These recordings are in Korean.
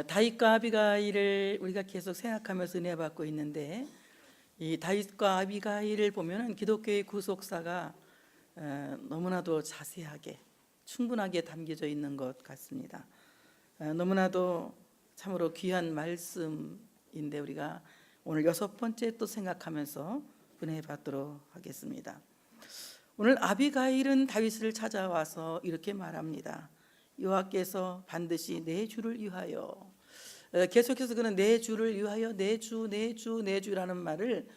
다윗과 아비가일을 우리가 계속 생각하면서 은혜 받고 있는데, 이 다윗과 아비가일을 보면은 기독교의 구속사가 너무나도 자세하게 충분하게 담겨져 있는 것 같습니다. 너무나도 참으로 귀한 말씀인데 우리가 오늘 6번째 또 생각하면서 은혜 받도록 하겠습니다. 오늘 아비가일은 다윗을 찾아와서 이렇게 말합니다. 여호와께서 반드시 내 주를 위하여, 계속해서 그는 내 주를 위하여 내 주라는 말을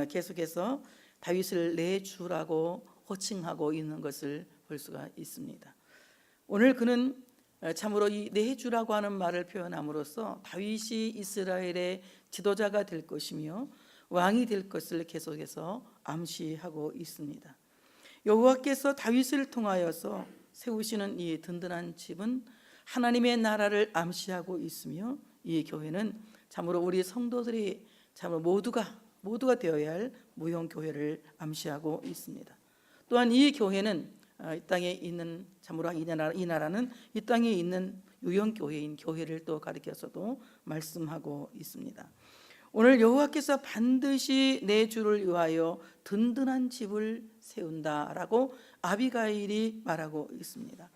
계속해서 다윗을 내 주라고 호칭하고 있는 것을 볼 수가 있습니다. 오늘 그는 참으로 이 내 주라고 하는 말을 표현함으로써 다윗이 이스라엘의 지도자가 될 것이며 왕이 될 것을 계속해서 암시하고 있습니다. 여호와께서 다윗을 통하여서 세우시는 이 든든한 집은 하나님의 나라를 암시하고 있으며, 이 교회는 참으로 우리 성도들이 참으로 모두가 되어야 할 무형교회를 암시하고 있습니다. 또한 이 교회는 이 땅에 있는, 참으로 이 나라는 이 땅에 있는 유형교회인 교회를 또 가리켜서도 말씀하고 있습니다. 오늘 여호와께서 반드시 내 주를 위하여 든든한 집을 세운다라고 아비가일이 말하고 있습니다.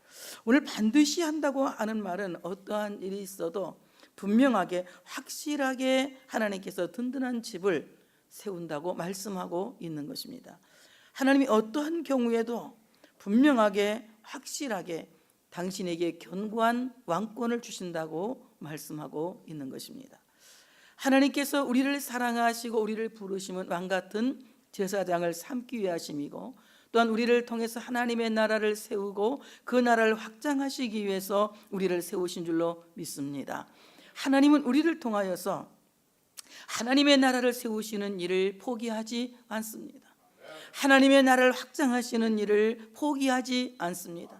오늘 반드시 한다고 하는 말은 어떠한 일이 있어도 분명하게 확실하게 하나님께서 든든한 집을 세운다고 말씀하고 있는 것입니다. 하나님이 어떠한 경우에도 분명하게 확실하게 당신에게 견고한 왕권을 주신다고 말씀하고 있는 것입니다. 하나님께서 우리를 사랑하시고 우리를 부르심은 왕같은 제사장을 삼기 위하심이고, 또한 우리를 통해서 하나님의 나라를 세우고 그 나라를 확장하시기 위해서 우리를 세우신 줄로 믿습니다. 하나님은 우리를 통하여서 하나님의 나라를 세우시는 일을 포기하지 않습니다. 하나님의 나라를 확장하시는 일을 포기하지 않습니다.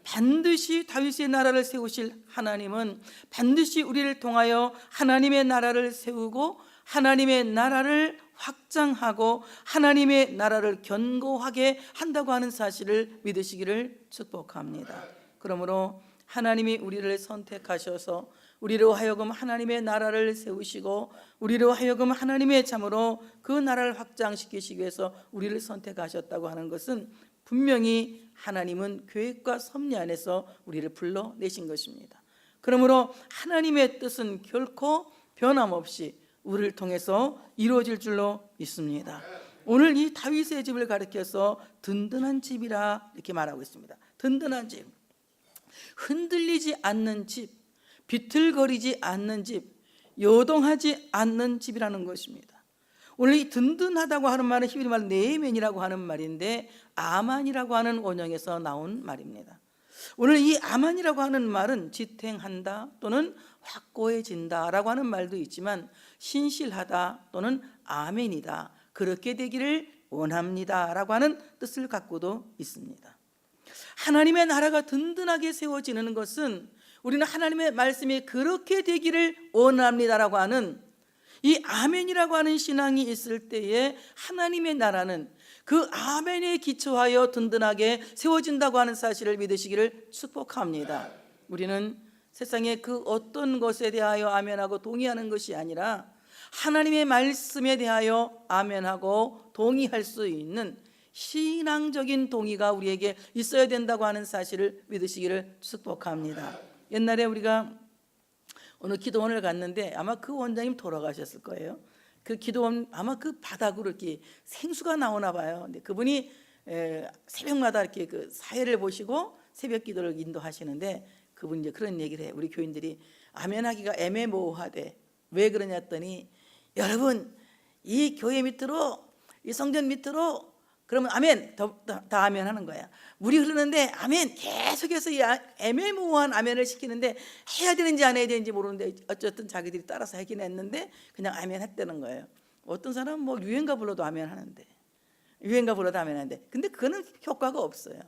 반드시 다윗의 나라를 세우실 하나님은 반드시 우리를 통하여 하나님의 나라를 세우고 하나님의 나라를 확장하고 하나님의 나라를 견고하게 한다고 하는 사실을 믿으시기를 축복합니다. 그러므로 하나님이 우리를 선택하셔서 우리로 하여금 하나님의 나라를 세우시고 우리로 하여금 하나님의 참으로 그 나라를 확장시키시기 위해서 우리를 선택하셨다고 하는 것은 분명히 하나님은 계획과 섭리 안에서 우리를 불러내신 것입니다. 그러므로 하나님의 뜻은 결코 변함없이 우리를 통해서 이루어질 줄로 믿습니다. 오늘 이 다윗의 집을 가리켜서 든든한 집이라 이렇게 말하고 있습니다. 든든한 집, 흔들리지 않는 집, 비틀거리지 않는 집, 요동하지 않는 집이라는 것입니다. 오늘 이 든든하다고 하는 말은 히브리 말 네멘이라고 하는 말인데 아만이라고 하는 원형에서 나온 말입니다. 오늘 이 아만이라고 하는 말은 지탱한다 또는 확고해진다 라고 하는 말도 있지만, 신실하다 또는 아멘이다, 그렇게 되기를 원합니다 라고 하는 뜻을 갖고도 있습니다. 하나님의 나라가 든든하게 세워지는 것은 우리는 하나님의 말씀이 그렇게 되기를 원합니다라고 하는 이 아멘이라고 하는 신앙이 있을 때에 하나님의 나라는 그 아멘에 기초하여 든든하게 세워진다고 하는 사실을 믿으시기를 축복합니다. 우리는 세상의 그 어떤 것에 대하여 아멘하고 동의하는 것이 아니라 하나님의 말씀에 대하여 아멘하고 동의할 수 있는 신앙적인 동의가 우리에게 있어야 된다고 하는 사실을 믿으시기를 축복합니다. 옛날에 우리가 어느 기도원을 갔는데 아마 그 원장님 돌아가셨을 거예요. 그 기도원 아마 그 바닥으로 이렇게 생수가 나오나 봐요. 근데 그분이 새벽마다 이렇게 그 사회를 보시고 새벽 기도를 인도하시는데, 그분이 이제 그런 얘기를 해요. 우리 교인들이 아멘하기가 애매모호하대. 왜 그러냐 했더니, 여러분 이 교회 밑으로, 이 성전 밑으로 그러면 아멘 다 아멘 하는 거야. 물이 흐르는데 아멘 계속해서 이 애매모호한 아멘을 시키는데 해야 되는지 안 해야 되는지 모르는데 어쨌든 자기들이 따라서 하긴 했는데 그냥 아멘 했다는 거예요. 어떤 사람은 뭐 유행가 불러도 아멘 하는데, 근데 그거는 효과가 없어요.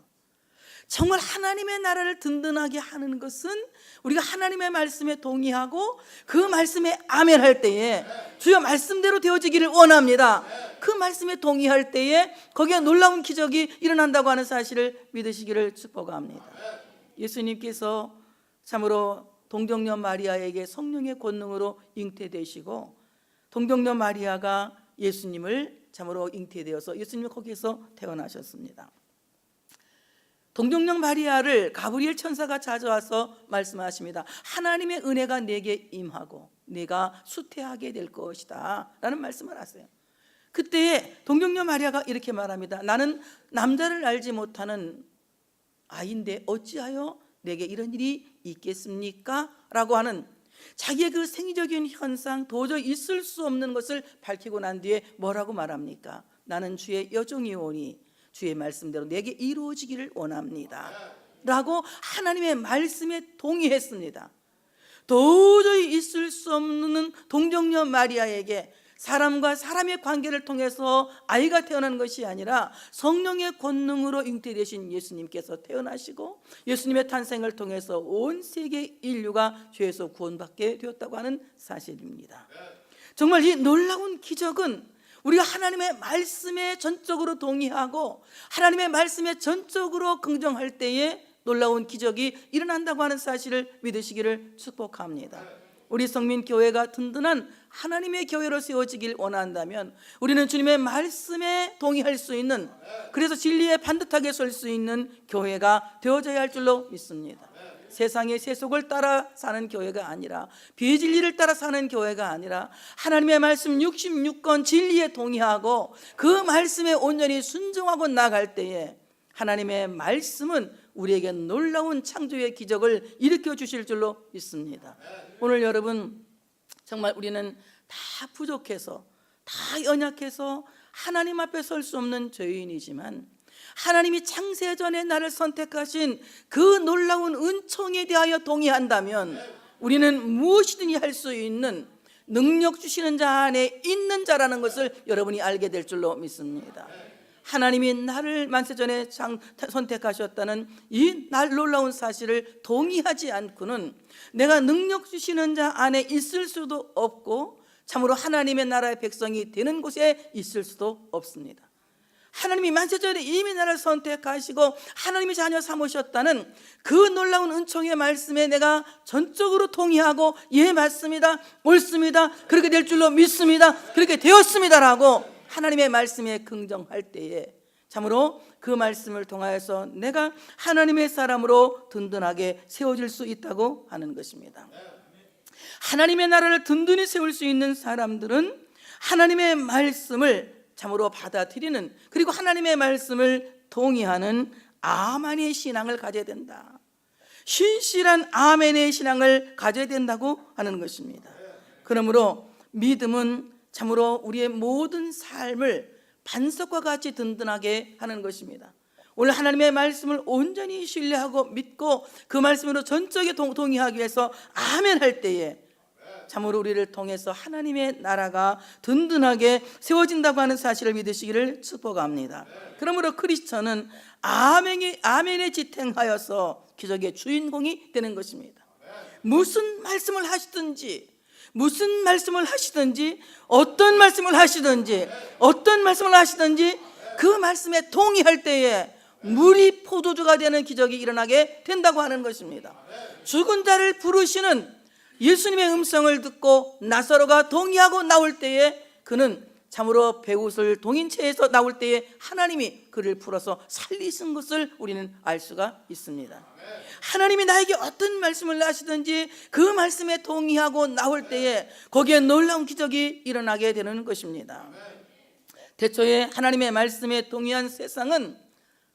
정말 하나님의 나라를 든든하게 하는 것은 우리가 하나님의 말씀에 동의하고 그 말씀에 아멘할 때에 주여 말씀대로 되어지기를 원합니다. 그 말씀에 동의할 때에 거기에 놀라운 기적이 일어난다고 하는 사실을 믿으시기를 축복합니다. 예수님께서 참으로 동정녀 마리아에게 성령의 권능으로 잉태되시고 동정녀 마리아가 예수님을 참으로 잉태되어서 예수님이 거기에서 태어나셨습니다. 동정녀 마리아를 가브리엘 천사가 찾아와서 말씀하십니다. 하나님의 은혜가 내게 임하고 내가 수태하게 될 것이다 라는 말씀을 하세요. 그때 동정녀 마리아가 이렇게 말합니다. 나는 남자를 알지 못하는 아이인데 어찌하여 내게 이런 일이 있겠습니까? 라고 하는 자기의 그 생리적인 현상, 도저히 있을 수 없는 것을 밝히고 난 뒤에 뭐라고 말합니까? 나는 주의 여종이오니 주의 말씀대로 내게 이루어지기를 원합니다 라고 하나님의 말씀에 동의했습니다. 도저히 있을 수 없는 동정녀 마리아에게 사람과 사람의 관계를 통해서 아이가 태어난 것이 아니라 성령의 권능으로 잉태되신 예수님께서 태어나시고 예수님의 탄생을 통해서 온 세계 인류가 죄에서 구원받게 되었다고 하는 사실입니다. 정말 이 놀라운 기적은 우리가 하나님의 말씀에 전적으로 동의하고 하나님의 말씀에 전적으로 긍정할 때에 놀라운 기적이 일어난다고 하는 사실을 믿으시기를 축복합니다. 우리 성민교회가 든든한 하나님의 교회로 세워지길 원한다면 우리는 주님의 말씀에 동의할 수 있는, 그래서 진리에 반듯하게 설 수 있는 교회가 되어져야 할 줄로 믿습니다. 세상의 세속을 따라 사는 교회가 아니라, 비진리를 따라 사는 교회가 아니라 하나님의 말씀 66권 진리에 동의하고 그 말씀에 온전히 순종하고 나갈 때에 하나님의 말씀은 우리에게 놀라운 창조의 기적을 일으켜 주실 줄로 믿습니다. 오늘 여러분, 정말 우리는 다 부족해서, 다 연약해서 하나님 앞에 설 수 없는 죄인이지만 하나님이 창세전에 나를 선택하신 그 놀라운 은총에 대하여 동의한다면 우리는 무엇이든지 할 수 있는 능력 주시는 자 안에 있는 자라는 것을 여러분이 알게 될 줄로 믿습니다. 하나님이 나를 만세전에 선택하셨다는 이 놀라운 사실을 동의하지 않고는 내가 능력 주시는 자 안에 있을 수도 없고 참으로 하나님의 나라의 백성이 되는 곳에 있을 수도 없습니다. 하나님이 만세전에 이미 나를 선택하시고 하나님의 자녀 삼으셨다는 그 놀라운 은총의 말씀에 내가 전적으로 동의하고 예 맞습니다, 옳습니다, 그렇게 될 줄로 믿습니다, 그렇게 되었습니다라고 하나님의 말씀에 긍정할 때에 참으로 그 말씀을 통하여서 내가 하나님의 사람으로 든든하게 세워질 수 있다고 하는 것입니다. 하나님의 나라를 든든히 세울 수 있는 사람들은 하나님의 말씀을 참으로 받아들이는, 그리고 하나님의 말씀을 동의하는 아멘의 신앙을 가져야 된다. 신실한 아멘의 신앙을 가져야 된다고 하는 것입니다. 그러므로 믿음은 참으로 우리의 모든 삶을 반석과 같이 든든하게 하는 것입니다. 오늘 하나님의 말씀을 온전히 신뢰하고 믿고 그 말씀으로 전적에 동의하기 위해서 아멘 할 때에 참으로 우리를 통해서 하나님의 나라가 든든하게 세워진다고 하는 사실을 믿으시기를 축복합니다. 그러므로 크리스천은 아멘에 지탱하여서 기적의 주인공이 되는 것입니다. 무슨 말씀을 하시든지, 무슨 말씀을 하시든지, 어떤 말씀을 하시든지, 어떤 말씀을 하시든지 그 말씀에 동의할 때에 물이 포도주가 되는 기적이 일어나게 된다고 하는 것입니다. 죽은 자를 부르시는 예수님의 음성을 듣고 나사로가 동의하고 나올 때에 그는 참으로 배옷을 동인 채에서 나올 때에 하나님이 그를 풀어서 살리신 것을 우리는 알 수가 있습니다. 하나님이 나에게 어떤 말씀을 하시든지 그 말씀에 동의하고 나올 때에 거기에 놀라운 기적이 일어나게 되는 것입니다. 태초에 하나님의 말씀에 동의한 세상은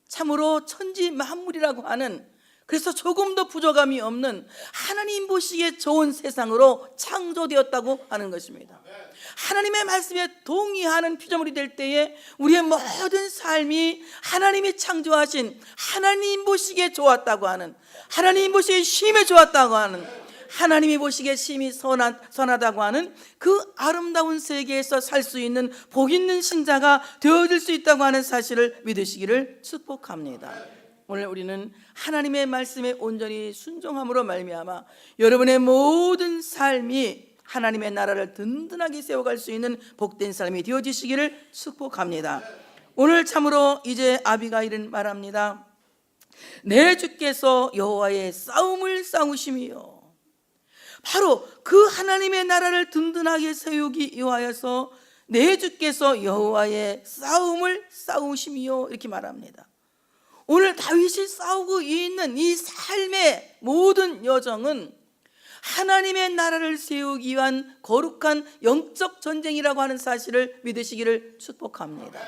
참으로 천지 만물이라고 하는, 그래서 조금도 부족함이 없는 하나님 보시기에 좋은 세상으로 창조되었다고 하는 것입니다. 하나님의 말씀에 동의하는 피조물이 될 때에 우리의 모든 삶이 하나님이 창조하신, 하나님 보시기에 좋았다고 하는, 하나님 보시기에 심히 좋았다고 하는, 하나님이 보시기에 심히 선하다고 하는 그 아름다운 세계에서 살 수 있는 복 있는 신자가 되어질 수 있다고 하는 사실을 믿으시기를 축복합니다. 오늘 우리는 하나님의 말씀에 온전히 순종함으로 말미암아 여러분의 모든 삶이 하나님의 나라를 든든하게 세워갈 수 있는 복된 삶이 되어지시기를 축복합니다. 오늘 참으로 이제 아비가일은 말합니다. 내 주께서 여호와의 싸움을 싸우심이요 바로 그 하나님의 나라를 든든하게 세우기 위하여서 내 주께서 여호와의 싸움을 싸우심이요, 이렇게 말합니다. 오늘 다윗이 싸우고 있는 이 삶의 모든 여정은 하나님의 나라를 세우기 위한 거룩한 영적 전쟁이라고 하는 사실을 믿으시기를 축복합니다.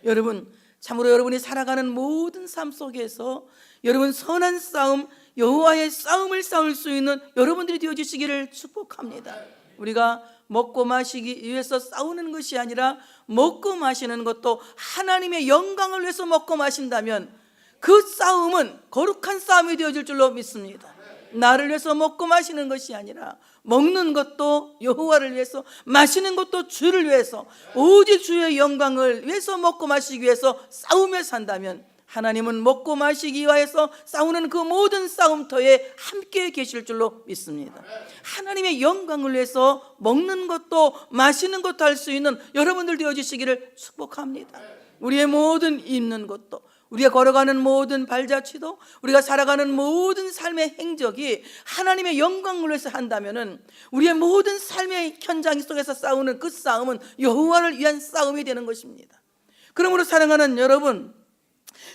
여러분, 참으로 여러분이 살아가는 모든 삶 속에서 여러분 선한 싸움, 여호와의 싸움을 싸울 수 있는 여러분들이 되어주시기를 축복합니다. 우리가 먹고 마시기 위해서 싸우는 것이 아니라 먹고 마시는 것도 하나님의 영광을 위해서 먹고 마신다면 그 싸움은 거룩한 싸움이 되어질 줄로 믿습니다. 나를 위해서 먹고 마시는 것이 아니라 먹는 것도 여호와를 위해서, 마시는 것도 주를 위해서, 오직 주의 영광을 위해서 먹고 마시기 위해서 싸우며 산다면 하나님은 먹고 마시기 위해서 싸우는 그 모든 싸움터에 함께 계실 줄로 믿습니다. 하나님의 영광을 위해서 먹는 것도 마시는 것도 할 수 있는 여러분들 되어주시기를 축복합니다. 우리의 모든 입는 것도, 우리가 걸어가는 모든 발자취도, 우리가 살아가는 모든 삶의 행적이 하나님의 영광을 위해서 한다면은 우리의 모든 삶의 현장 속에서 싸우는 그 싸움은 여호와를 위한 싸움이 되는 것입니다. 그러므로 사랑하는 여러분,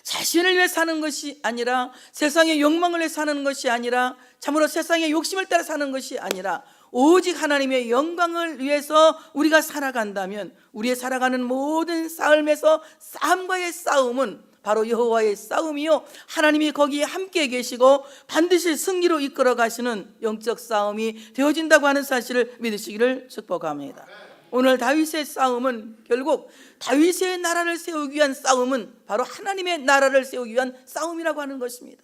자신을 위해 사는 것이 아니라, 세상의 욕망을 위해 사는 것이 아니라, 참으로 세상의 욕심을 따라 사는 것이 아니라 오직 하나님의 영광을 위해서 우리가 살아간다면 우리의 살아가는 모든 삶에서 삶과의 싸움은 바로 여호와의 싸움이요, 하나님이 거기에 함께 계시고 반드시 승리로 이끌어 가시는 영적 싸움이 되어진다고 하는 사실을 믿으시기를 축복합니다. 오늘 다윗의 싸움은 결국 다윗의 나라를 세우기 위한 싸움은 바로 하나님의 나라를 세우기 위한 싸움이라고 하는 것입니다.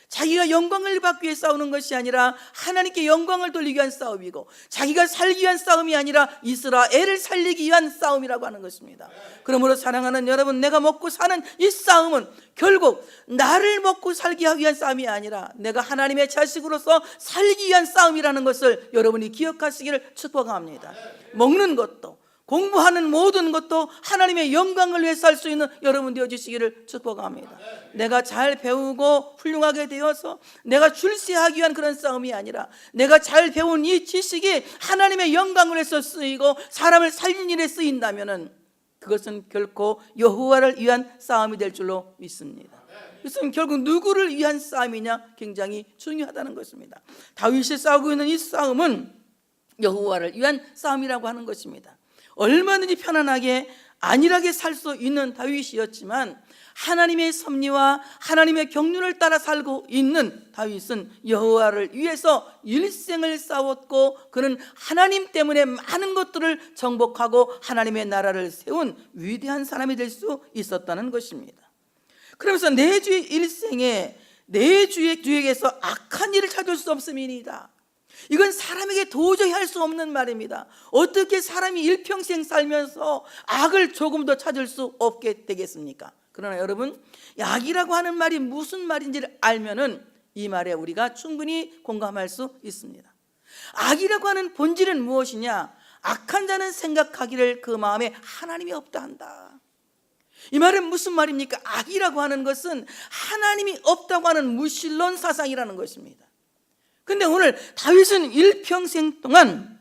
자기가 영광을 받기 위해 싸우는 것이 아니라 하나님께 영광을 돌리기 위한 싸움이고, 자기가 살기 위한 싸움이 아니라 이스라엘을 살리기 위한 싸움이라고 하는 것입니다. 그러므로 사랑하는 여러분, 내가 먹고 사는 이 싸움은 결국 나를 먹고 살기 위한 싸움이 아니라 내가 하나님의 자식으로서 살기 위한 싸움이라는 것을 여러분이 기억하시기를 축복합니다. 먹는 것도, 공부하는 모든 것도 하나님의 영광을 위해서 할 수 있는 여러분 되어주시기를 축복합니다. 내가 잘 배우고 훌륭하게 되어서 내가 출세하기 위한 그런 싸움이 아니라 내가 잘 배운 이 지식이 하나님의 영광을 위해서 쓰이고 사람을 살리는 일에 쓰인다면 그것은 결코 여호와를 위한 싸움이 될 줄로 믿습니다. 그래서 결국 누구를 위한 싸움이냐, 굉장히 중요하다는 것입니다. 다윗이 싸우고 있는 이 싸움은 여호와를 위한 싸움이라고 하는 것입니다. 얼마든지 편안하게 안일하게 살 수 있는 다윗이었지만 하나님의 섭리와 하나님의 경륜을 따라 살고 있는 다윗은 여호와를 위해서 일생을 싸웠고, 그는 하나님 때문에 많은 것들을 정복하고 하나님의 나라를 세운 위대한 사람이 될 수 있었다는 것입니다. 그러면서 내 주의 일생에 내 주에게서 악한 일을 찾을 수 없음이니이다. 이건 사람에게 도저히 할 수 없는 말입니다. 어떻게 사람이 일평생 살면서 악을 조금 더 찾을 수 없게 되겠습니까? 그러나 여러분, 악이라고 하는 말이 무슨 말인지를 알면은 이 말에 우리가 충분히 공감할 수 있습니다. 악이라고 하는 본질은 무엇이냐? 악한 자는 생각하기를 그 마음에 하나님이 없다 한다. 이 말은 무슨 말입니까? 악이라고 하는 것은 하나님이 없다고 하는 무신론 사상이라는 것입니다. 근데 오늘 다윗은 일평생 동안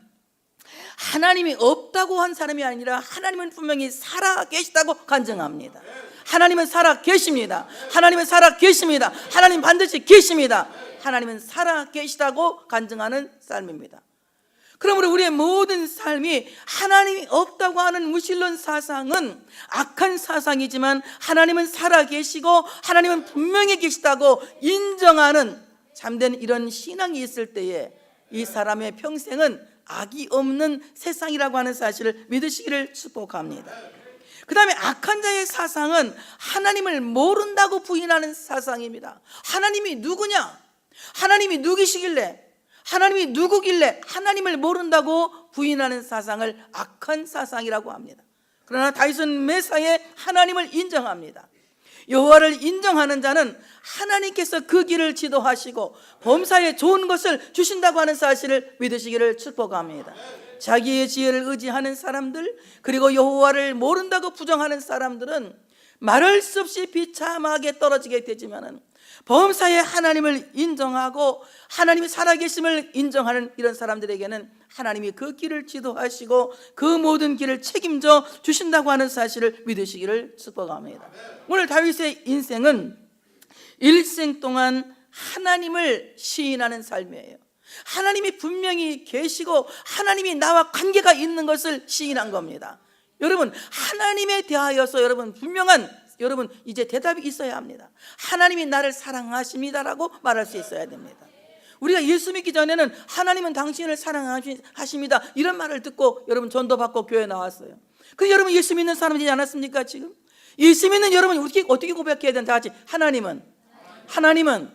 하나님이 없다고 한 사람이 아니라 하나님은 분명히 살아 계시다고 간증합니다. 하나님은 살아 계십니다. 하나님은 살아 계십니다. 하나님 반드시 계십니다. 하나님은 살아 계시다고 간증하는 삶입니다. 그러므로 우리의 모든 삶이 하나님이 없다고 하는 무신론 사상은 악한 사상이지만 하나님은 살아 계시고 하나님은 분명히 계시다고 인정하는 참된 이런 신앙이 있을 때에 이 사람의 평생은 악이 없는 세상이라고 하는 사실을 믿으시기를 축복합니다. 그 다음에 악한 자의 사상은 하나님을 모른다고 부인하는 사상입니다. 하나님이 누구냐? 하나님이 누구시길래? 하나님이 누구길래 하나님을 모른다고 부인하는 사상을 악한 사상이라고 합니다. 그러나 다윗은 매사에 하나님을 인정합니다. 여호와를 인정하는 자는 하나님께서 그 길을 지도하시고 범사에 좋은 것을 주신다고 하는 사실을 믿으시기를 축복합니다. 자기의 지혜를 의지하는 사람들, 그리고 여호와를 모른다고 부정하는 사람들은 말할 수 없이 비참하게 떨어지게 되지만은 범사에 하나님을 인정하고 하나님이 살아계심을 인정하는 이런 사람들에게는 하나님이 그 길을 지도하시고 그 모든 길을 책임져 주신다고 하는 사실을 믿으시기를 축복합니다. 오늘 다윗의 인생은 일생 동안 하나님을 시인하는 삶이에요. 하나님이 분명히 계시고 하나님이 나와 관계가 있는 것을 시인한 겁니다. 여러분, 하나님에 대하여서 여러분 분명한 이제 대답이 있어야 합니다. 하나님이 나를 사랑하십니다라고 말할 수 있어야 됩니다. 우리가 예수 믿기 전에는 하나님은 당신을 사랑하십니다 이런 말을 듣고 여러분 전도 받고 교회 나왔어요. 근데 여러분 예수 믿는 사람 되지 않았습니까? 지금 예수 믿는 여러분 어떻게 고백해야 되는지 같이 하나님은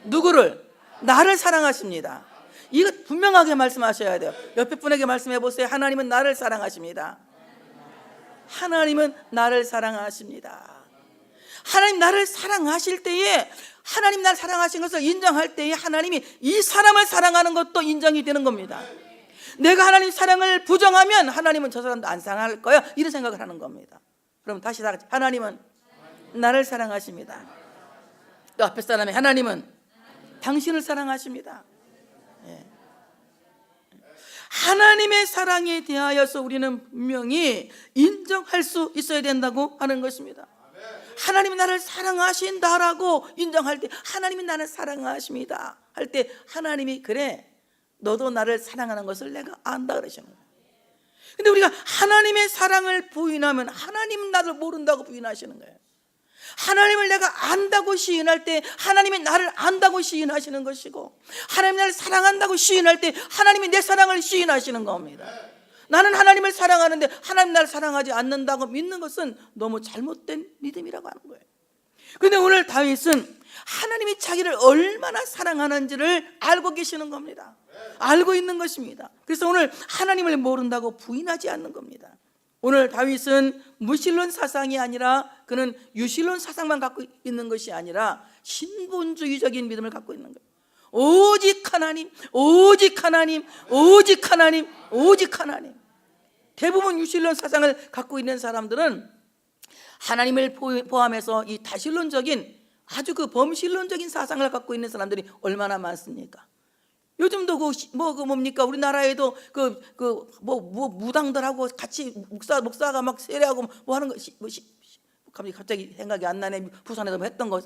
누구를? 나를 사랑하십니다. 이거 분명하게 말씀하셔야 돼요. 옆에 분에게 말씀해 보세요. 하나님은 나를 사랑하십니다. 하나님은 나를 사랑하십니다. 하나님 나를 사랑하실 때에, 하나님 나를 사랑하신 것을 인정할 때에 하나님이 이 사람을 사랑하는 것도 인정이 되는 겁니다. 내가 하나님 사랑을 부정하면 하나님은 저 사람도 안 사랑할 거야 이런 생각을 하는 겁니다. 그럼 다시 다 같이 하나님은 나를 사랑하십니다. 또 앞에 사람이 하나님은 당신을 사랑하십니다. 하나님의 사랑에 대하여서 우리는 분명히 인정할 수 있어야 된다고 하는 것입니다. 하나님이 나를 사랑하신다라고 인정할 때, 하나님이 나를 사랑하십니다 할 때 하나님이 그래 너도 나를 사랑하는 것을 내가 안다 그러시는 거예요. 근데 우리가 하나님의 사랑을 부인하면 하나님은 나를 모른다고 부인하시는 거예요. 하나님을 내가 안다고 시인할 때 하나님이 나를 안다고 시인하시는 것이고, 하나님이 나를 사랑한다고 시인할 때 하나님이 내 사랑을 시인하시는 겁니다. 나는 하나님을 사랑하는데 하나님 나를 사랑하지 않는다고 믿는 것은 너무 잘못된 믿음이라고 하는 거예요. 그런데 오늘 다윗은 하나님이 자기를 얼마나 사랑하는지를 알고 계시는 겁니다. 알고 있는 것입니다. 그래서 오늘 하나님을 모른다고 부인하지 않는 겁니다. 오늘 다윗은 무신론 사상이 아니라 그는 유신론 사상만 갖고 있는 것이 아니라 신본주의적인 믿음을 갖고 있는 거예요. 오직 하나님, 오직 하나님, 오직 하나님, 오직 하나님. 대부분 유신론 사상을 갖고 있는 사람들은 하나님을 포함해서 이 다신론적인 아주 그 범신론적인 사상을 갖고 있는 사람들이 얼마나 많습니까? 요즘도 뭡니까? 우리나라에도 무당들하고 같이 목사가 막 세례하고 뭐 하는 거, 갑자기 생각이 안 나네. 부산에서 했던 거,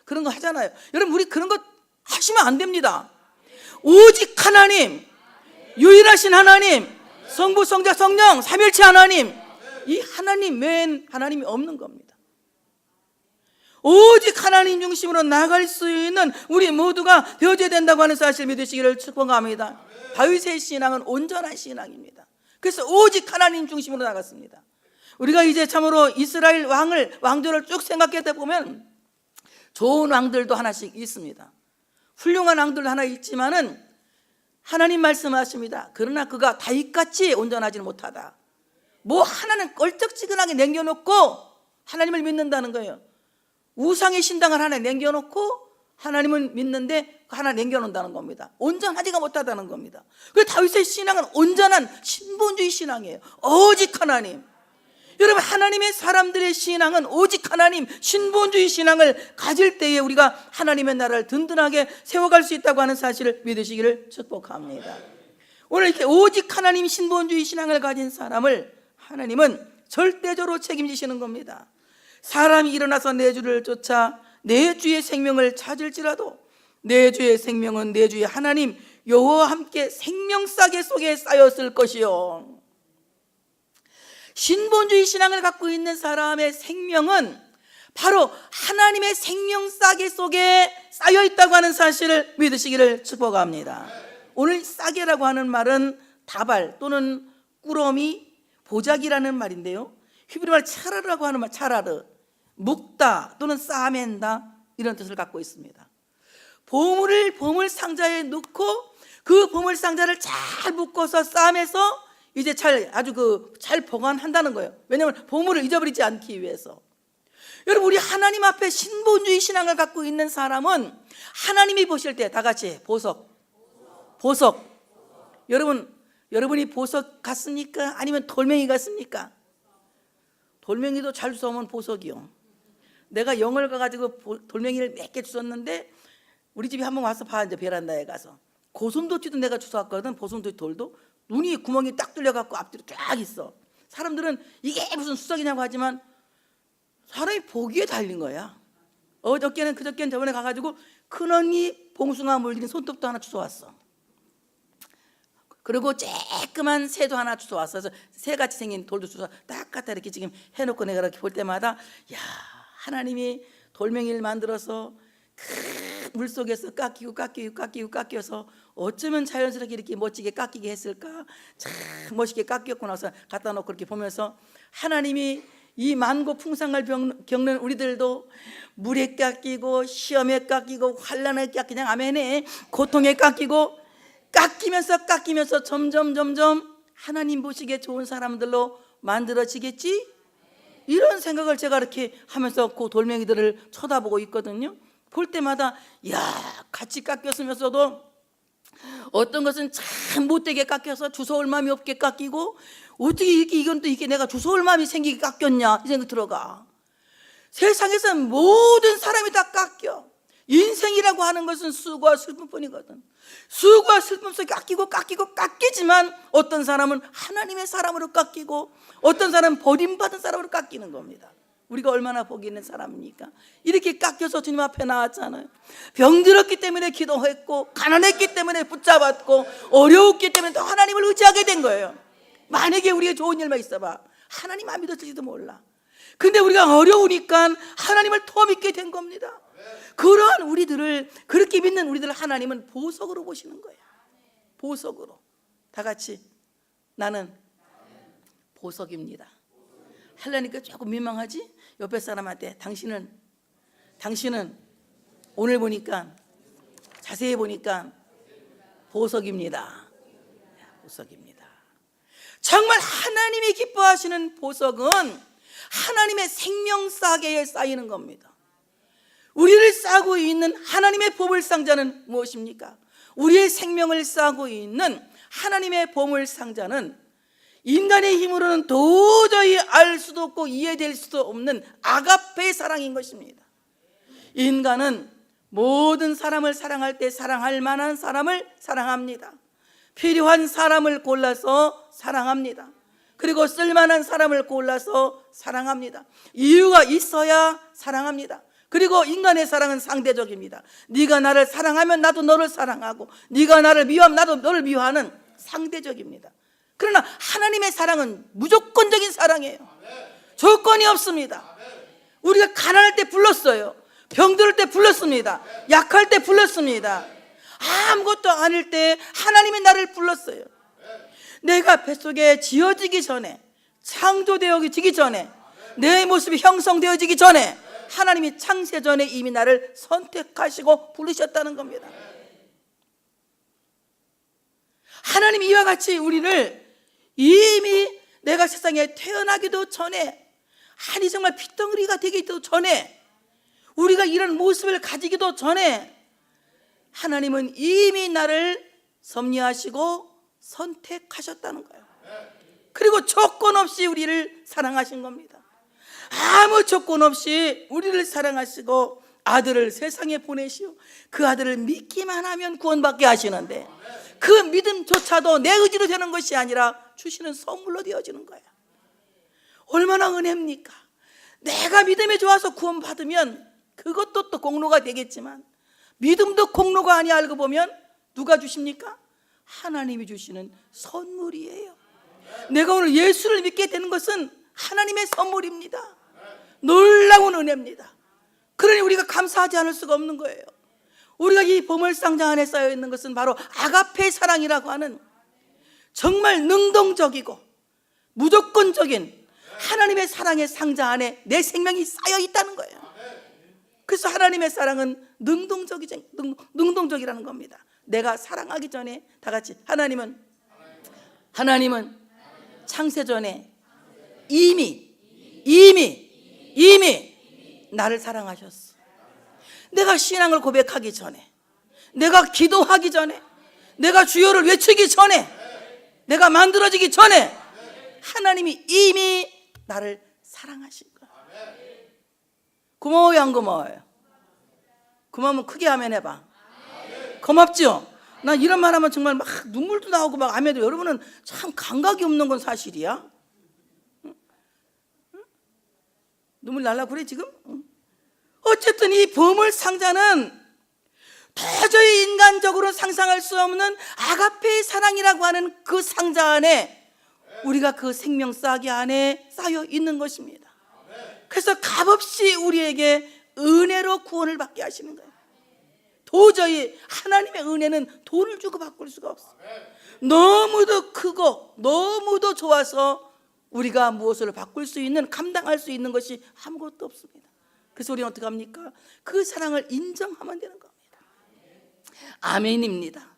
그런 거 하잖아요. 여러분, 우리 그런 거 하시면 안 됩니다. 오직 하나님, 유일하신 하나님, 성부, 성자, 성령, 삼일체 하나님, 이 하나님 외엔 하나님이 없는 겁니다. 오직 하나님 중심으로 나갈 수 있는 우리 모두가 되어져야 된다고 하는 사실 믿으시기를 축복합니다. 다윗의 신앙은 온전한 신앙입니다. 그래서 오직 하나님 중심으로 나갔습니다. 우리가 이제 참으로 이스라엘 왕들을 쭉 생각해 보면 좋은 왕들도 하나씩 있습니다. 훌륭한 왕들도 하나 있지만은 하나님 말씀하십니다. 그러나 그가 다윗같이 온전하지는 못하다. 뭐 하나는 껄쩍지근하게 남겨놓고 하나님을 믿는다는 거예요. 우상의 신당을 하나 남겨놓고 하나님은 믿는데 하나 남겨놓는다는 겁니다. 온전하지가 못하다는 겁니다. 그래서 다윗의 신앙은 온전한 신본주의 신앙이에요. 오직 하나님. 여러분, 하나님의 사람들의 신앙은 오직 하나님, 신본주의 신앙을 가질 때에 우리가 하나님의 나라를 든든하게 세워갈 수 있다고 하는 사실을 믿으시기를 축복합니다. 오늘 이렇게 오직 하나님 신본주의 신앙을 가진 사람을 하나님은 절대적으로 책임지시는 겁니다. 사람이 일어나서 내 주를 쫓아 내 주의 생명을 찾을지라도 내 주의 생명은 내 주의 하나님 여호와와 함께 생명싸개 속에 쌓였을 것이요. 신본주의 신앙을 갖고 있는 사람의 생명은 바로 하나님의 생명싸개 속에 쌓여있다고 하는 사실을 믿으시기를 축복합니다. 오늘 싸개라고 하는 말은 다발 또는 꾸러미, 보자기라는 말인데요, 히브리말 차라르라고 하는 말, 차라르, 묶다 또는 싸맨다 이런 뜻을 갖고 있습니다. 보물을 보물 상자에 넣고 그 보물 상자를 잘 묶어서 싸매서 이제 잘 보관한다는 거예요. 왜냐하면 보물을 잊어버리지 않기 위해서. 여러분, 우리 하나님 앞에 신본주의 신앙을 갖고 있는 사람은 하나님이 보실 때 다 같이 보석. 여러분이 보석 같습니까? 아니면 돌멩이 같습니까? 돌멩이도 잘 쏘면 보석이요. 내가 영을 가가지고 돌멩이를 몇 개 주웠는데 우리 집에 한번 와서 봐. 이제 베란다에 가서 고슴도치도 내가 주워왔거든. 고슴도치 돌도 눈이 구멍이 딱 뚫려갖고 앞뒤로 쫙 있어. 사람들은 이게 무슨 수석이냐고 하지만 사람이 보기에 달린 거야. 그저께는 저번에 가가지고 큰언니 봉숭아 물든 손톱도 하나 주워왔어. 그리고 쬐끄만 새도 하나 주워왔어. 그래서 새같이 생긴 돌도 주워 딱 갖다 이렇게 지금 해놓고 내가 이렇게 볼 때마다 야, 하나님이 돌멩이를 만들어서 물속에서 깎여서 어쩌면 자연스럽게 이렇게 멋지게 깎이게 했을까. 참 멋있게 깎였고 나서 갖다 놓고 이렇게 보면서 하나님이 이 만고 풍상을 겪는 우리들도 물에 깎이고 시험에 깎이고 환난에 깎이고 그냥 아멘에 고통에 깎이면서 점점 하나님 보시기에 좋은 사람들로 만들어지겠지? 이런 생각을 제가 이렇게 하면서 그 돌멩이들을 쳐다보고 있거든요. 볼 때마다 야, 같이 깎였으면서도 어떤 것은 참 못되게 깎여서 주워올 마음이 없게 깎이고 어떻게 이건 또 이게 내가 주워올 마음이 생기게 깎였냐 이 생각 들어가. 세상에서 모든 사람이 다 깎여. 인생이라고 하는 것은 수고와 슬픔뿐이거든. 수고와 슬픔 속에 깎이지만 어떤 사람은 하나님의 사람으로 깎이고 어떤 사람은 버림받은 사람으로 깎이는 겁니다. 우리가 얼마나 복이 있는 사람입니까? 이렇게 깎여서 주님 앞에 나왔잖아요. 병들었기 때문에 기도했고 가난했기 때문에 붙잡았고 어려웠기 때문에 또 하나님을 의지하게 된 거예요. 만약에 우리가 좋은 일만 있어봐 하나님 안 믿었을지도 몰라. 근데 우리가 어려우니까 하나님을 더 믿게 된 겁니다. 그러한 우리들을 그렇게 믿는 우리들을 하나님은 보석으로 보시는 거예요. 보석으로. 다 같이 나는 보석입니다. 하려니까 조금 민망하지? 옆에 사람한테 당신은 오늘 보니까 자세히 보니까 보석입니다. 보석입니다. 정말 하나님이 기뻐하시는 보석은 하나님의 생명싸개에 쌓이는 겁니다. 우리를 싸고 있는 하나님의 보물상자는 무엇입니까? 우리의 생명을 싸고 있는 하나님의 보물상자는 인간의 힘으로는 도저히 알 수도 없고 이해될 수도 없는 아가페의 사랑인 것입니다. 인간은 모든 사람을 사랑할 때 사랑할 만한 사람을 사랑합니다. 필요한 사람을 골라서 사랑합니다. 그리고 쓸만한 사람을 골라서 사랑합니다. 이유가 있어야 사랑합니다. 그리고 인간의 사랑은 상대적입니다. 네가 나를 사랑하면 나도 너를 사랑하고 네가 나를 미워하면 나도 너를 미워하는 상대적입니다. 그러나 하나님의 사랑은 무조건적인 사랑이에요. 조건이 없습니다. 우리가 가난할 때 불렀어요. 병들 때 불렀습니다. 약할 때 불렀습니다. 아무것도 아닐 때 하나님이 나를 불렀어요. 내가 뱃속에 지어지기 전에, 창조되어지기 전에, 내 모습이 형성되어지기 전에 하나님이 창세전에 이미 나를 선택하시고 부르셨다는 겁니다. 하나님이 이와 같이 우리를 이미 내가 세상에 태어나기도 전에, 아니 정말 핏덩어리가 되기도 전에, 우리가 이런 모습을 가지기도 전에 하나님은 이미 나를 섭리하시고 선택하셨다는 거예요. 그리고 조건 없이 우리를 사랑하신 겁니다. 아무 조건 없이 우리를 사랑하시고 아들을 세상에 보내시오. 그 아들을 믿기만 하면 구원받게 하시는데 그 믿음조차도 내 의지로 되는 것이 아니라 주시는 선물로 되어지는 거야. 얼마나 은혜입니까? 내가 믿음이 좋아서 구원받으면 그것도 또 공로가 되겠지만 믿음도 공로가 아니 알고 보면 누가 주십니까? 하나님이 주시는 선물이에요. 내가 오늘 예수를 믿게 되는 것은 하나님의 선물입니다. 놀라운 은혜입니다. 그러니 우리가 감사하지 않을 수가 없는 거예요. 우리가 이 보물상자 안에 쌓여 있는 것은 바로 아가페 사랑이라고 하는 정말 능동적이고 무조건적인 하나님의 사랑의 상자 안에 내 생명이 쌓여 있다는 거예요. 그래서 하나님의 사랑은 능동적이라는 겁니다. 내가 사랑하기 전에 다 같이 하나님은 창세전에 이미 나를 사랑하셨어. 내가 신앙을 고백하기 전에, 내가 기도하기 전에, 내가 주여를 외치기 전에, 내가 만들어지기 전에 하나님이 이미 나를 사랑하신 거야. 고마워요, 안 고마워요? 고마우면 크게 아멘 해봐. 고맙죠? 나 이런 말 하면 정말 막 눈물도 나오고 막 아멘도. 여러분은 참 감각이 없는 건 사실이야. 응? 눈물 날라 그래 지금? 응? 어쨌든 이 보물상자는 도저히 인간적으로 상상할 수 없는 아가페의 사랑이라고 하는 그 상자 안에 우리가 그 생명싸개 안에 쌓여 있는 것입니다. 그래서 값없이 우리에게 은혜로 구원을 받게 하시는 거예요. 도저히 하나님의 은혜는 돈을 주고 바꿀 수가 없어요. 너무도 크고 너무도 좋아서 우리가 무엇을 바꿀 수 있는, 감당할 수 있는 것이 아무것도 없습니다. 그래서 우리는 어떻게 합니까? 그 사랑을 인정하면 되는 겁니다. 아멘입니다.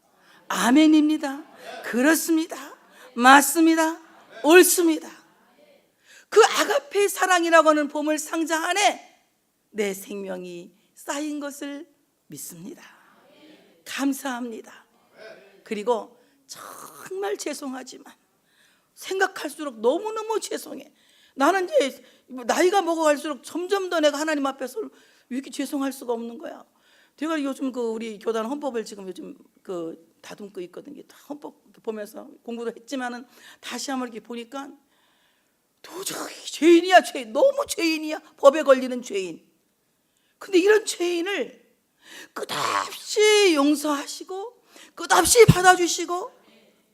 아멘입니다. 그렇습니다. 맞습니다. 옳습니다. 그 아가페의 사랑이라고 하는 보물 상자 안에 내 생명이 쌓인 것을 믿습니다. 감사합니다. 그리고 정말 죄송하지만 생각할수록 너무너무 죄송해. 나는 이제 나이가 먹어갈수록 점점 더 내가 하나님 앞에서 왜 이렇게 죄송할 수가 없는 거야. 제가 요즘 그 우리 교단 헌법을 지금 요즘 그 다듬고 있거든요. 헌법 보면서 공부도 했지만은 다시 한번 이렇게 보니까 도저히 죄인이야, 죄인. 너무 죄인이야. 법에 걸리는 죄인. 근데 이런 죄인을 끝없이 용서하시고 끝없이 받아주시고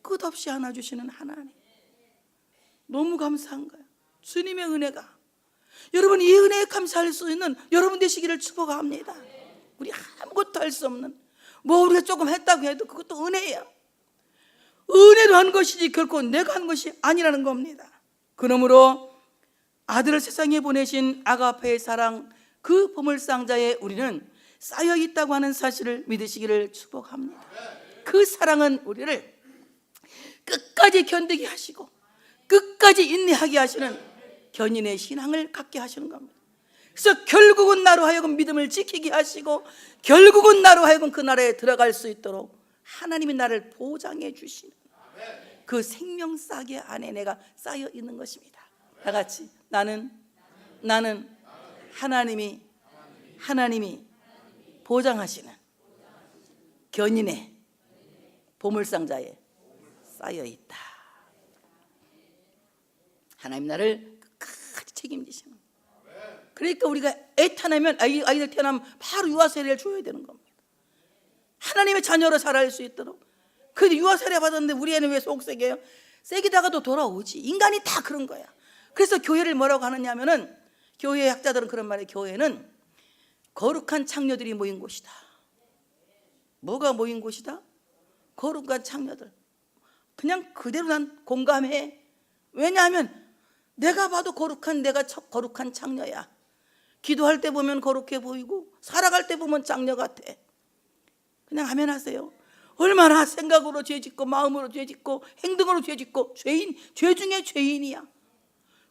끝없이 안아주시는 하나님, 너무 감사한 거예요. 주님의 은혜가, 여러분 이 은혜에 감사할 수 있는 여러분 되시기를 축복합니다. 우리 아무것도 할 수 없는, 뭐 우리가 조금 했다고 해도 그것도 은혜야. 은혜로 한 것이지 결코 내가 한 것이 아니라는 겁니다. 그러므로 아들을 세상에 보내신 아가페의 사랑, 그 보물상자에 우리는 쌓여 있다고 하는 사실을 믿으시기를 축복합니다. 그 사랑은 우리를 끝까지 견디게 하시고 끝까지 인내하게 하시는 견인의 신앙을 갖게 하시는 겁니다. 그래서 결국은 나로 하여금 믿음을 지키게 하시고 결국은 나로 하여금 그 나라에 들어갈 수 있도록 하나님이 나를 보장해 주시는 그 생명싸개 안에 내가 쌓여 있는 것입니다. 다 같이 나는 하나님이 보장하시는 견인의 보물상자에 쌓여 있다. 하나님 나를 끝까지 책임지시는. 그러니까 우리가 애타나면 아이들 태어나면 바로 유아세례를 줘야 되는 겁니다. 하나님의 자녀로 자랄 수 있도록. 그런데 유아세례 받았는데 우리 애는 왜 속세게요? 세기다가도 돌아오지. 인간이 다 그런 거야. 그래서 교회를 뭐라고 하느냐면은, 교회 학자들은 그런 말이에요. 교회는 거룩한 창녀들이 모인 곳이다. 뭐가 모인 곳이다? 거룩한 창녀들. 그냥 그대로 난 공감해. 왜냐하면 내가 봐도 내가 거룩한 창녀야. 기도할 때 보면 거룩해 보이고 살아갈 때 보면 창녀 같아. 그냥 아멘 하세요. 얼마나 생각으로 죄짓고 마음으로 죄짓고 행동으로 죄짓고 죄 중에 죄인이야.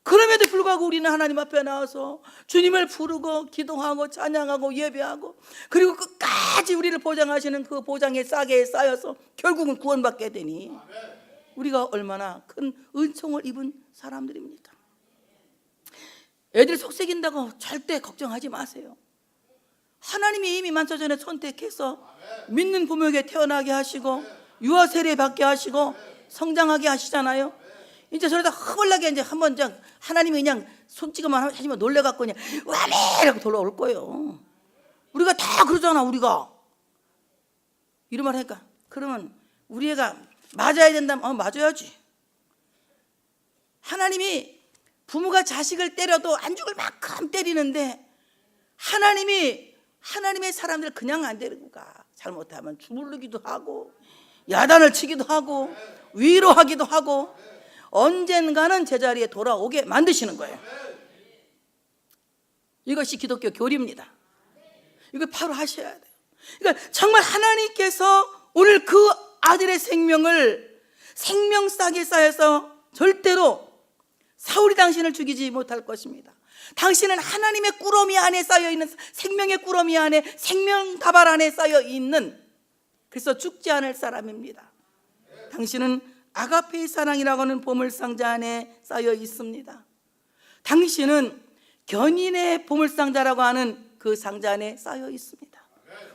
그럼에도 불구하고 우리는 하나님 앞에 나와서 주님을 부르고 기도하고 찬양하고 예배하고 그리고 끝까지 우리를 보장하시는 그 보장의 싸개에 쌓여서 결국은 구원받게 되니 우리가 얼마나 큰 은총을 입은 사람들입니까? 애들 속삭인다고 절대 걱정하지 마세요. 하나님이 이미 만천전에 선택해서 믿는 부모에게 태어나게 하시고 유아세례 받게 하시고 성장하게 하시잖아요. 이제 저러다 허벌나게 이제 한번 하나님이 그냥 손찌검만 하시면 놀래갖고 그냥 와메 이라고 돌아올 거예요. 우리가 다 그러잖아. 우리가 이런 말 하니까 그러면 우리 애가 맞아야 된다면 맞아야지. 하나님이 부모가 자식을 때려도 안 죽을 만큼 때리는데 하나님의 사람들 그냥 안 데리고 가. 잘못하면 주물르기도 하고 야단을 치기도 하고 위로하기도 하고 언젠가는 제자리에 돌아오게 만드시는 거예요. 이것이 기독교 교리입니다. 이걸 바로 하셔야 돼요. 그러니까 정말 하나님께서 오늘 그 아들의 생명을 생명싸게 쌓여서 절대로 사울이 당신을 죽이지 못할 것입니다. 당신은 하나님의 꾸러미 안에 쌓여있는 생명의 꾸러미 안에 생명 다발 안에 쌓여있는, 그래서 죽지 않을 사람입니다. 당신은 아가페의 사랑이라고 하는 보물상자 안에 쌓여 있습니다. 당신은 견인의 보물상자라고 하는 그 상자 안에 쌓여 있습니다.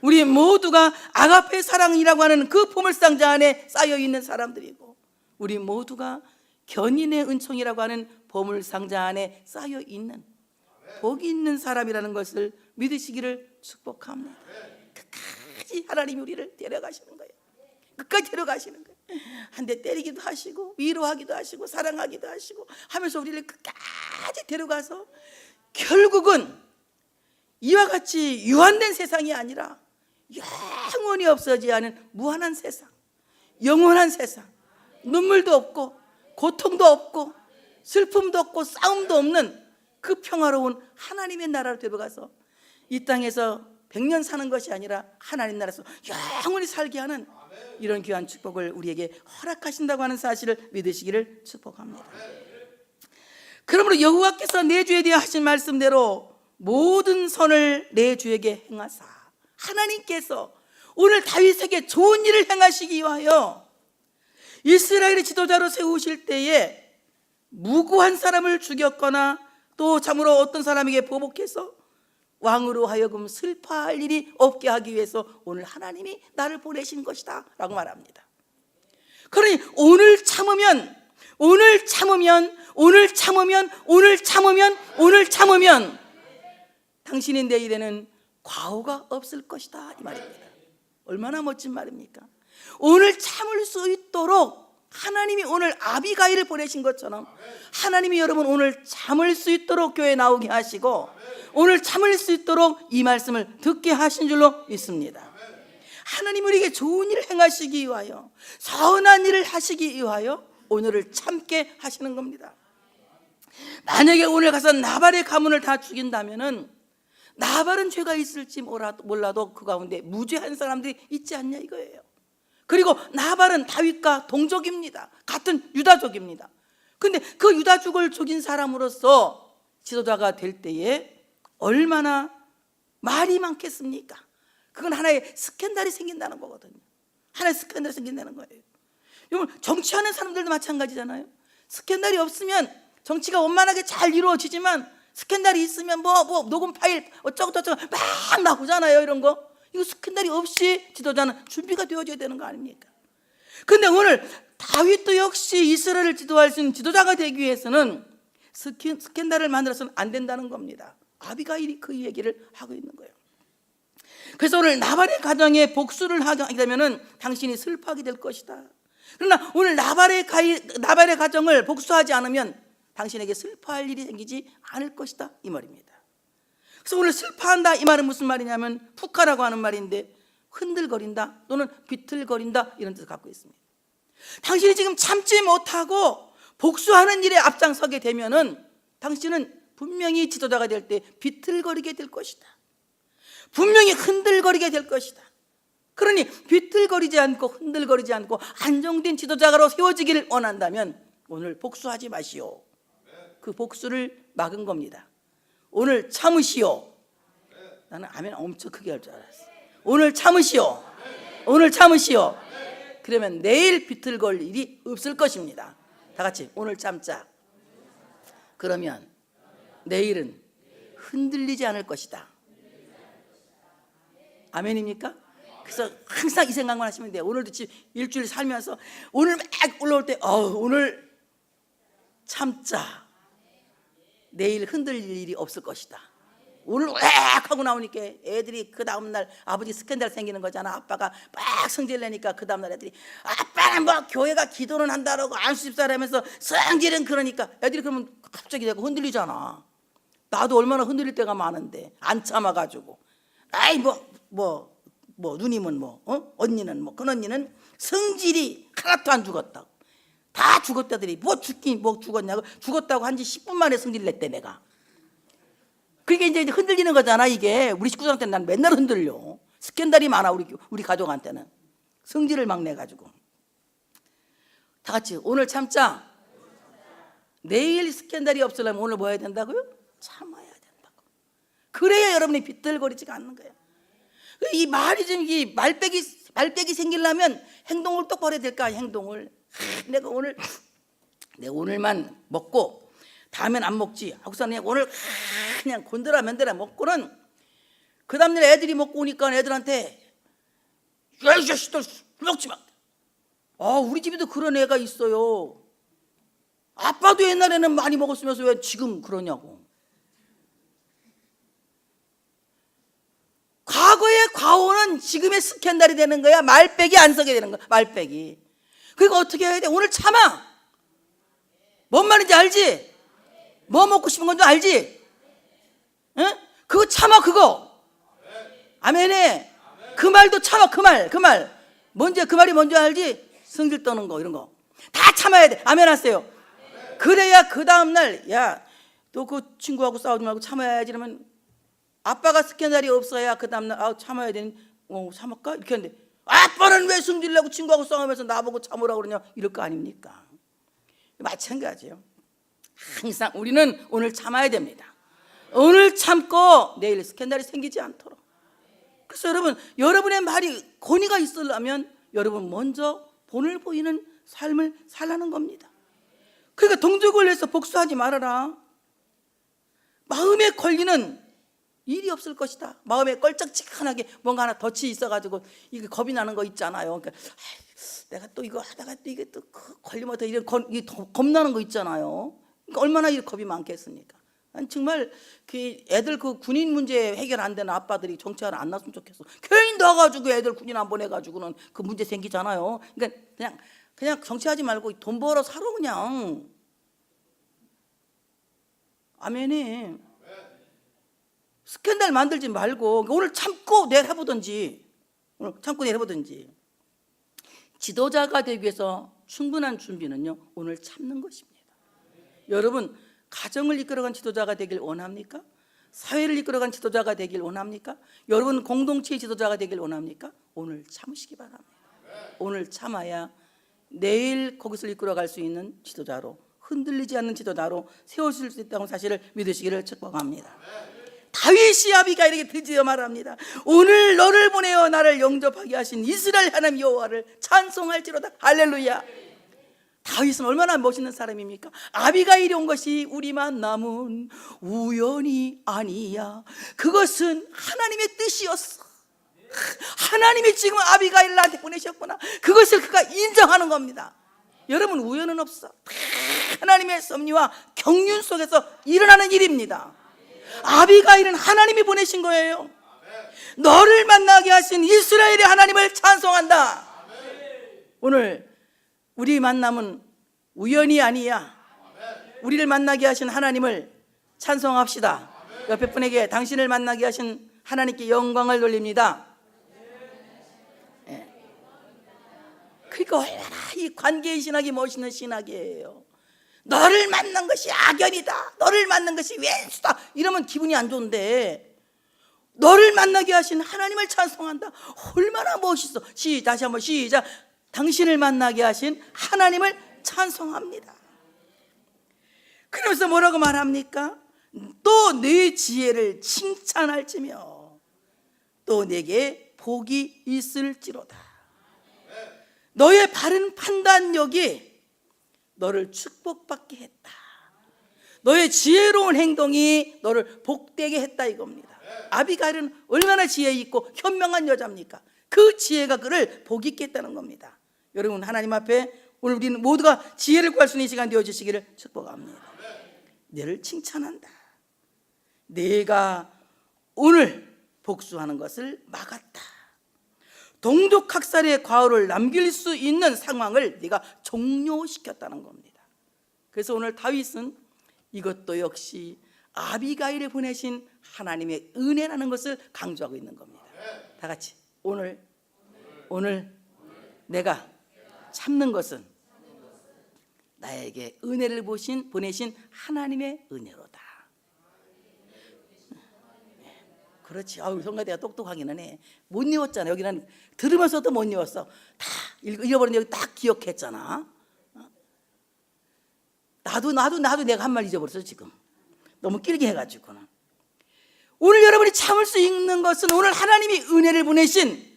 우리 모두가 아가페 사랑이라고 하는 그 보물상자 안에 쌓여 있는 사람들이고, 우리 모두가 견인의 은총이라고 하는 보물상자 안에 쌓여 있는 복이 있는 사람이라는 것을 믿으시기를 축복합니다. 끝까지 하나님이 우리를 데려가시는 거예요. 끝까지 데려가시는 거예요. 한 대 때리기도 하시고 위로하기도 하시고 사랑하기도 하시고 하면서 우리를 끝까지 데려가서 결국은 이와 같이 유한된 세상이 아니라 영원히 없어지지 않은 무한한 세상, 영원한 세상, 눈물도 없고 고통도 없고 슬픔도 없고 싸움도 없는 그 평화로운 하나님의 나라로 데려가서 이 땅에서 100년 사는 것이 아니라 하나님 나라에서 영원히 살게 하는 이런 귀한 축복을 우리에게 허락하신다고 하는 사실을 믿으시기를 축복합니다. 그러므로 여호와께서 내 주에 대해 하신 말씀대로 모든 선을 내 주에게 행하사, 하나님께서 오늘 다윗에게 좋은 일을 행하시기 위하여 이스라엘의 지도자로 세우실 때에 무고한 사람을 죽였거나 또 참으로 어떤 사람에게 보복해서 왕으로 하여금 슬퍼할 일이 없게 하기 위해서 오늘 하나님이 나를 보내신 것이다 라고 말합니다. 그러니 오늘 참으면 당신의 내일에는 과오가 없을 것이다 이 말입니다. 얼마나 멋진 말입니까? 오늘 참을 수 있도록 하나님이 오늘 아비가일을 보내신 것처럼 하나님이 여러분 오늘 참을 수 있도록 교회에 나오게 하시고 오늘 참을 수 있도록 이 말씀을 듣게 하신 줄로 믿습니다. 하나님 우리에게 좋은 일을 행하시기 위하여, 선한 일을 하시기 위하여 오늘을 참게 하시는 겁니다. 만약에 오늘 가서 나발의 가문을 다 죽인다면은 나발은 죄가 있을지 몰라도 그 가운데 무죄한 사람들이 있지 않냐 이거예요. 그리고 나발은 다윗과 동족입니다. 같은 유다족입니다. 근데 그 유다족을 죽인 사람으로서 지도자가 될 때에 얼마나 말이 많겠습니까? 그건 하나의 스캔들이 생긴다는 거거든요. 하나의 스캔들이 생긴다는 거예요. 여러분, 정치하는 사람들도 마찬가지잖아요. 스캔들이 없으면 정치가 원만하게 잘 이루어지지만 스캔들이 있으면 뭐 녹음 파일 어쩌고저쩌고 막 나오잖아요. 이런 거. 이거 스캔들이 없이 지도자는 준비가 되어져야 되는 거 아닙니까? 근데 오늘 다윗도 역시 이스라엘을 지도할 수 있는 지도자가 되기 위해서는 스캔들을 만들어서는 안 된다는 겁니다. 아비가일이 그 얘기를 하고 있는 거예요. 그래서 오늘 나발의 가정에 복수를 하게 되면은 당신이 슬퍼하게 될 것이다. 그러나 오늘 나발의 가정을 복수하지 않으면 당신에게 슬퍼할 일이 생기지 않을 것이다 이 말입니다. 그래서 오늘 슬퍼한다 이 말은 무슨 말이냐면 푸카라고 하는 말인데 흔들거린다 또는 비틀거린다 이런 뜻을 갖고 있습니다. 당신이 지금 참지 못하고 복수하는 일에 앞장서게 되면은 당신은 분명히 지도자가 될 때 비틀거리게 될 것이다. 분명히 흔들거리게 될 것이다. 그러니 비틀거리지 않고 흔들거리지 않고 안정된 지도자로 세워지기를 원한다면 오늘 복수하지 마시오. 그 복수를 막은 겁니다. 오늘 참으시오. 나는 아멘 엄청 크게 할 줄 알았어. 오늘 참으시오. 오늘 참으시오. 그러면 내일 비틀거릴 일이 없을 것입니다. 다 같이 오늘 참자. 그러면 내일은 흔들리지 않을 것이다. 아멘입니까? 그래서 항상 이 생각만 하시면 돼요. 오늘도 일주일 살면서 오늘 막 올라올 때 오늘 참자. 내일 흔들릴 일이 없을 것이다. 오늘 왁 하고 나오니까 애들이 그 다음날 아버지 스캔들 생기는 거잖아. 아빠가 막 성질 내니까 그 다음날 애들이 아빠는 뭐 교회가 기도는 한다라고 안수집사라면서 성질은 그러니까 애들이 그러면 갑자기 내가 흔들리잖아. 나도 얼마나 흔들릴 때가 많은데 안 참아가지고 아이 누님은 언니는 큰 언니는 성질이 하나도 안 죽었다고 다 죽었다더니 뭐 죽었냐고 죽었다고 한 지 10분 만에 성질 냈대 내가. 그게 이제 흔들리는 거잖아. 이게 우리 식구들한테는 난 맨날 흔들려. 스캔들이 많아 우리 가족한테는 성질을 막 내가지고. 다 같이 오늘 참자. 내일 스캔들이 없으려면 오늘 뭐 해야 된다고요? 참아야 된다고. 그래야 여러분이 비틀거리지가 않는 거예요. 이 말이 좀 이 말백이 생기려면 행동을 똑바로 해야 될까? 행동을 내가 오늘만 먹고 다음엔 안 먹지 하고서 그냥 오늘 그냥 건드라 맨들어 먹고는 그 다음날 애들이 먹고 오니까 애들한테 야 이 자식들 먹지 마. 우리 집에도 그런 애가 있어요. 아빠도 옛날에는 많이 먹었으면서 왜 지금 그러냐고. 과거의 과오는 지금의 스캔들이 되는 거야. 말백이 안 서게 되는 거야. 말백이. 그러니까 어떻게 해야 돼? 오늘 참아. 뭔 말인지 알지? 뭐 먹고 싶은 건지 알지? 응? 그거 참아 그거. 아멘에. 그 말도 참아 그 말. 뭔지 그 말이 뭔지 알지? 성질 떠는 거 이런 거 다 참아야 돼. 아멘 하세요. 그래야 그 다음날 야 너 그 친구하고 싸우지 말고 참아야지 이러면 아빠가 스캔들이 없어야 그 다음날 참아야 되는 참을까? 이렇게 하는데 아빠는 왜 승질내고 친구하고 싸우면서 나보고 참으라고 그러냐 이럴 거 아닙니까? 마찬가지예요. 항상 우리는 오늘 참아야 됩니다. 오늘 참고 내일 스캔들이 생기지 않도록. 그래서 여러분의 말이 권위가 있으려면 여러분 먼저 본을 보이는 삶을 살라는 겁니다. 그러니까 동족을 복수하지 말아라. 마음에 걸리는 일이 없을 것이다. 마음에 껄쩍지근하게 뭔가 하나 덫이 있어가지고 이게 겁이 나는 거 있잖아요. 그러니까 내가 또 이거 하다가 또 이게 또 걸리면 더 이런 겁나는 거 있잖아요. 그러니까 얼마나 이 겁이 많겠습니까? 정말 그 애들 그 군인 문제 해결 안 되는 아빠들이 정치하러 안 났으면 좋겠어. 괜히 나가지고 애들 군인 안 보내가지고는 그 문제 생기잖아요. 그러니까 그냥 정치하지 말고 돈 벌어 살아 그냥. 아멘이. 스캔들 만들지 말고 오늘 참고 내려보든지. 지도자가 되기 위해서 충분한 준비는요 오늘 참는 것입니다. 여러분 가정을 이끌어간 지도자가 되길 원합니까? 사회를 이끌어간 지도자가 되길 원합니까? 여러분 공동체의 지도자가 되길 원합니까? 오늘 참으시기 바랍니다. 오늘 참아야 내일 거기서 이끌어갈 수 있는 지도자로, 흔들리지 않는 지도자로 세우실 수 있다는 사실을 믿으시기를 축복합니다. 다윗이 아비가일에게 드디어 말합니다. 오늘 너를 보내어 나를 영접하게 하신 이스라엘 하나님 여호와를 찬송할지로다. 할렐루야. 다윗은 얼마나 멋있는 사람입니까? 아비가일이 온 것이 우리만 남은 우연이 아니야. 그것은 하나님의 뜻이었어. 하나님이 지금 아비가일을 나한테 보내셨구나. 그것을 그가 인정하는 겁니다. 여러분 우연은 없어. 하나님의 섭리와 경륜 속에서 일어나는 일입니다. 아비가일은 하나님이 보내신 거예요. 너를 만나게 하신 이스라엘의 하나님을 찬송한다. 오늘 우리 만남은 우연이 아니야. 우리를 만나게 하신 하나님을 찬송합시다. 옆에 분에게 당신을 만나게 하신 하나님께 영광을 돌립니다. 그러니까 얼마나 이 관계의 신학이 멋있는 신학이에요. 너를 만난 것이 악연이다, 너를 만난 것이 왼수다 이러면 기분이 안 좋은데 너를 만나게 하신 하나님을 찬송한다. 얼마나 멋있어. 다시 한번 시작. 당신을 만나게 하신 하나님을 찬송합니다. 그러면서 뭐라고 말합니까? 또 내 지혜를 칭찬할지며 또 내게 복이 있을지로다. 너의 바른 판단력이 너를 축복받게 했다. 너의 지혜로운 행동이 너를 복되게 했다 이겁니다. 아비가일은 얼마나 지혜 있고 현명한 여자입니까? 그 지혜가 그를 복 있게 했다는 겁니다. 여러분 하나님 앞에 오늘 우리는 모두가 지혜를 구할 수 있는 시간 되어주시기를 축복합니다. 너를 칭찬한다. 내가 오늘 복수하는 것을 막았다. 동족학살의 과오를 남길 수 있는 상황을 네가 종료시켰다는 겁니다. 그래서 오늘 다윗은 이것도 역시 아비가일에 보내신 하나님의 은혜라는 것을 강조하고 있는 겁니다. 다 같이 오늘 내가 참는 것은 나에게 은혜를 보내신 하나님의 은혜로다. 그렇지. 성가대가 똑똑하기는 해. 못 외웠잖아. 여기는 들으면서도 못 외웠어. 다 잃어버린 여기 딱 기억했잖아. 나도 내가 한 말 잊어버렸어 지금. 너무 길게 해가지고는. 오늘 여러분이 참을 수 있는 것은 오늘 하나님이 은혜를 보내신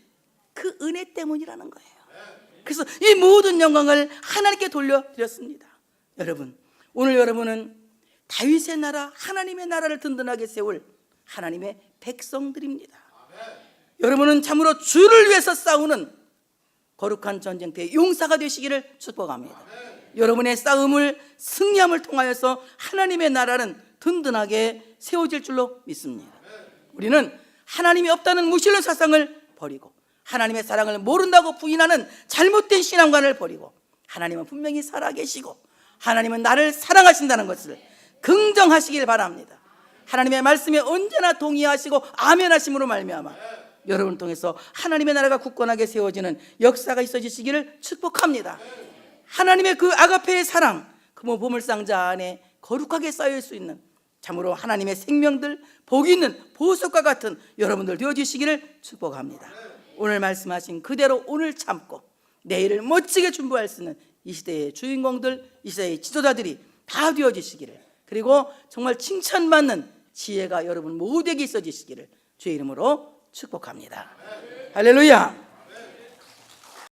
그 은혜 때문이라는 거예요. 그래서 이 모든 영광을 하나님께 돌려드렸습니다. 여러분, 오늘 여러분은 다윗의 나라, 하나님의 나라를 든든하게 세울 하나님의 백성들입니다. 여러분은 참으로 주를 위해서 싸우는 거룩한 전쟁터의 용사가 되시기를 축복합니다. 여러분의 싸움을 승리함을 통하여서 하나님의 나라는 든든하게 세워질 줄로 믿습니다. 우리는 하나님이 없다는 무신론 사상을 버리고 하나님의 사랑을 모른다고 부인하는 잘못된 신앙관을 버리고 하나님은 분명히 살아계시고 하나님은 나를 사랑하신다는 것을 긍정하시길 바랍니다. 하나님의 말씀에 언제나 동의하시고 아멘하심으로 말미암아 여러분을 통해서 하나님의 나라가 굳건하게 세워지는 역사가 있어지시기를 축복합니다. 하나님의 그 아가페의 사랑, 그 보물상자 안에 거룩하게 쌓일 수 있는 참으로 하나님의 생명들, 복 있는 보석과 같은 여러분들 되어주시기를 축복합니다. 오늘 말씀하신 그대로 오늘 참고 내일을 멋지게 준비할 수 있는 이 시대의 주인공들, 이 시대의 지도자들이 다 되어주시기를, 그리고 정말 칭찬받는 지혜가 여러분 모두에게 있어지시기를 주의 이름으로 축복합니다. 할렐루야.